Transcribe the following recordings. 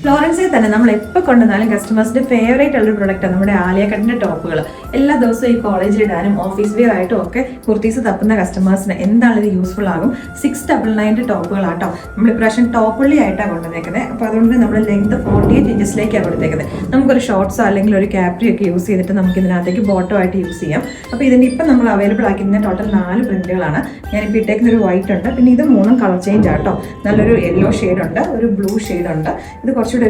ഫ്ലോറൻസിൽ തന്നെ നമ്മൾ എപ്പോൾ കൊണ്ടുവന്നാലും കസ്റ്റമേഴ്സിന്റെ ഫേവറേറ്റ് ഉള്ള പ്രൊഡക്റ്റാണ് നമ്മുടെ ആലിയ കട്ടിന്റെ ടോപ്പുകൾ. എല്ലാ ദിവസവും ഈ കോളേജിൽ ഇടാനും ഓഫീസ് വെയർ ആയിട്ടും ഒക്കെ കുർത്തീസ് തപ്പുന്ന കസ്റ്റമേഴ്സിന് എന്താണ് ഇത് യൂസ്ഫുൾ ആകും. 699 ടോപ്പുകളാട്ടോ നമ്മൾ ഇപ്രാവശ്യം ടോപ്പുള്ളി ആയിട്ടാണ് കൊണ്ടുവന്നേക്കുന്നത്. അപ്പോൾ അതുകൊണ്ട് നമ്മൾ ലെങ്ത് 48 ഇഞ്ചസിലേക്കാണ് കൊടുത്തേക്കുന്നത്. നമുക്കൊരു ഷോർട്ട്സോ അല്ലെങ്കിൽ ഒരു ക്യാപ്രി ഒക്കെ യൂസ് ചെയ്തിട്ട് നമുക്ക് ഇതിനകത്തേക്ക് ബോട്ടോ ആയിട്ട് യൂസ് ചെയ്യാം. അപ്പോൾ ഇതിൻ്റെ ഇപ്പം നമ്മൾ അവൈലബിൾ ആക്കിയിരുന്ന ടോട്ടൽ 4 പ്രിന്റുകളാണ്. ഞാനിപ്പോൾ ഇട്ടേക്കുന്ന ഒരു വൈറ്റ് ഉണ്ട്, പിന്നെ ഇത് 3 കളർ ചേഞ്ച് ആട്ടോ. നല്ലൊരു യെല്ലോ ഷെയ്ഡ് ഉണ്ട്, ഒരു ബ്ലൂ ഷെയ്ഡ് ഉണ്ട്, ഇത് കുറച്ചുകൂടെ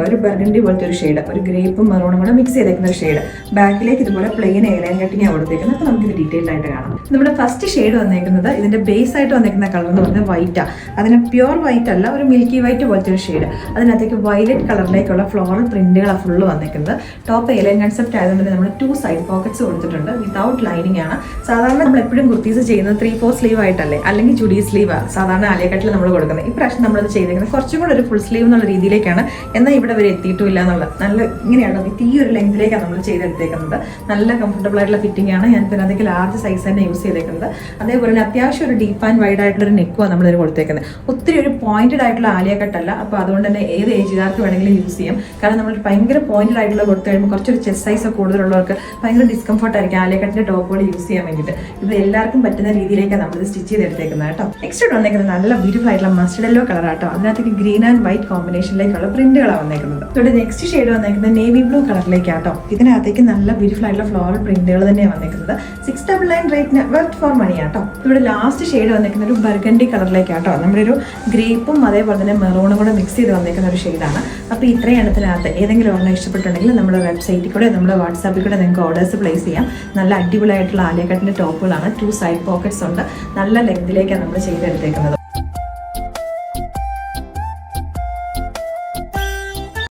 ഒരു ബർഗണ്ടി പോലത്തെ ഒരു ഷെയ്ഡ്, ഒരു ഗ്രേപ്പും മെറൂണും കൂടെ മിക്സ് ചെയ്തേക്കുന്ന ഒരു ഷെയ്ഡ്. ബാക്കിലേക്ക് ഇതുപോലെ പ്ലെയിൻ എയർലൈൻ കട്ടിങ് കൊടുത്തേക്കുന്നത്. അപ്പോൾ നമുക്ക് ഇത് ഡീറ്റെയിൽഡ് ആയിട്ട് കാണാം. നമ്മുടെ ഫസ്റ്റ് ഷെയ്ഡ് വന്നേക്കുന്നത് ഇതിന്റെ ബേസ് ആയിട്ട് വന്നേക്കുന്ന കളർ എന്ന് പറഞ്ഞാൽ വൈറ്റാണ്. അതിന് പ്യുവർ വൈറ്റ് അല്ല, ഒരു മിൽക്കി വൈറ്റ് പോലത്തെ ഒരു ഷെയ്ഡ്. അതിനകത്തേക്ക് വയലറ്റ് കളറിലേക്കുള്ള ഫ്ലോറൽ പ്രിന്റുകളാണ് ഫുള്ള് വന്നേക്കുന്നത്. ടോപ്പ് എയർലൈൻ കൺസെപ്റ്റ് ആയതുകൊണ്ട് നമ്മൾ 2 സൈഡ് പോക്കറ്റ്സ് കൊടുത്തിട്ടുണ്ട്. വിതൗട്ട് ലൈനിങ് ആണ്. സാധാരണ നമ്മൾ എപ്പോഴും കുർത്തീസ് ചെയ്യുന്നത് 3/4 സ്ലീവ് ആയിട്ടല്ലേ, അല്ലെങ്കിൽ ചുഡി സ്ലീവ് സാധാരണ ആലിയക്കട്ടിൽ നമ്മൾ കൊടുക്കുന്നത്. ഇപ്രാവശ്യം നമ്മളത് ചെയ്തേക്കുന്നത് കുറച്ചും കൂടെ ഒരു ഫുൾ സ്ലീവ് എന്നുള്ള രീതിയിലേക്കാണ്. എന്നാൽ ഇവിടെ വരെ എത്തിയിട്ടില്ല എന്നുള്ളത്. നല്ല ഇങ്ങനെയാണ് വിത്ത് ഈ ഒരു ലെങ്തിലേക്കാണ് നമ്മൾ ചെയ്തെടുത്തേക്കുന്നത്. നല്ല കംഫർട്ടബിൾ ആയിട്ടുള്ള ഫിറ്റിംഗ് ആണ്. ഞാൻ പിന്നെ അതൊക്കെ ലാർജ് സൈസ് തന്നെ യൂസ് ചെയ്തേക്കുന്നത്. അതേപോലെ തന്നെ അത്യാവശ്യം ഒരു ഡീപ്പ് ആൻഡ് വൈഡ് ആയിട്ടുള്ള ഒരു നെക്കുമാണ് നമ്മളിത് കൊടുത്തേക്കുന്നത്. ഒത്തിരി ഒരു പോയിന്റഡ് ആയിട്ടുള്ള ആലിയ കട്ടല്ല. അപ്പോൾ അതുകൊണ്ട് തന്നെ ഏത് ഏജുകാർക്ക് വേണമെങ്കിലും യൂസ് ചെയ്യാം. കാരണം നമ്മൾ ഭയങ്കര പോയിന്റഡ് ആയിട്ടുള്ള കൊടുത്തു കഴിയുമ്പോൾ കുറച്ചൊരു ചെസ്റ്റ് സൈസ് കൂടുതലുള്ളവർക്ക് ഭയങ്കര ഡിസ്കംഫർട്ട് ആയിരിക്കും ആലിയ കട്ടിന്റെ ടോപ്പുകൾ യൂസ് ചെയ്യാൻ വേണ്ടിയിട്ട്. ഇത് എല്ലാവർക്കും പറ്റുന്ന രീതിയിലേക്കാണ് നമ്മളിത് സ്റ്റിച്ച് ചെയ്തെടുത്തേക്കുന്നത് കേട്ടോ. നെക്സ്റ്റ് വന്നേക്കുന്നത് നല്ല ബ്യൂട്ടിഫുൾ ആയിട്ടുള്ള മസ്റ്റർഡ് യെല്ലോ കളർ ആട്ടോ. അതിനകത്തേക്ക് ഗ്രീൻ ആൻഡ് വൈറ്റ് കോമ്പിനേഷനിലേക്കുള്ള പ്രിന്റുകളാണ് വന്നേക്കുന്നത്. ഇവിടെ നെക്സ്റ്റ് ഷെയ്ഡ് വന്നേക്കുന്നത് നേവി ബ്ലൂ കളറിലേക്കാട്ടോ. ഇതിനകത്തേക്ക് നല്ല ബ്യൂട്ടിഫുൾ ആയിട്ടുള്ള ഫ്ലോറൽ പ്രിന്റുകൾ തന്നെയാണ് വന്നേക്കുന്നത്. 699 റേറ്റിന് വെർത്ത് ഫോർ മണി ആട്ടോ. ഇവിടെ ലാസ്റ്റ് ഷെയ്ഡ് വന്നേക്കുന്ന ഒരു ബർഗണ്ടി കളറിലേക്കാട്ടോ. നമ്മുടെ ഒരു ഗ്രേപ്പും അതേപോലെ തന്നെ മെറൂണും കൂടെ മിക്സ് ചെയ്ത് വന്നേക്കുന്ന ഒരു ഷെയ്ഡാണ്. അപ്പോൾ ഇത്രയും എണ്ണത്തിനകത്ത് ഏതെങ്കിലും ഒരെണ്ണം ഇഷ്ടപ്പെട്ടുണ്ടെങ്കിൽ നമ്മുടെ വെബ്സൈറ്റിൽ കൂടെ നമ്മുടെ വാട്സാപ്പിൽ കൂടെ നിങ്ങൾക്ക് ഓർഡേഴ്സ് പ്ലേസ് ചെയ്യാം. നല്ല അടിപൊളിയായിട്ടുള്ള ആലിയ കട്ടിന്റെ ടോപ്പുകളാണ്. 2 സൈഡ് പോക്കറ്റ്സ് ഉണ്ട്. നല്ല ലെങ്തിലേക്കാണ് നമ്മൾ ചെയ്തെടുത്തേക്കുന്നത്.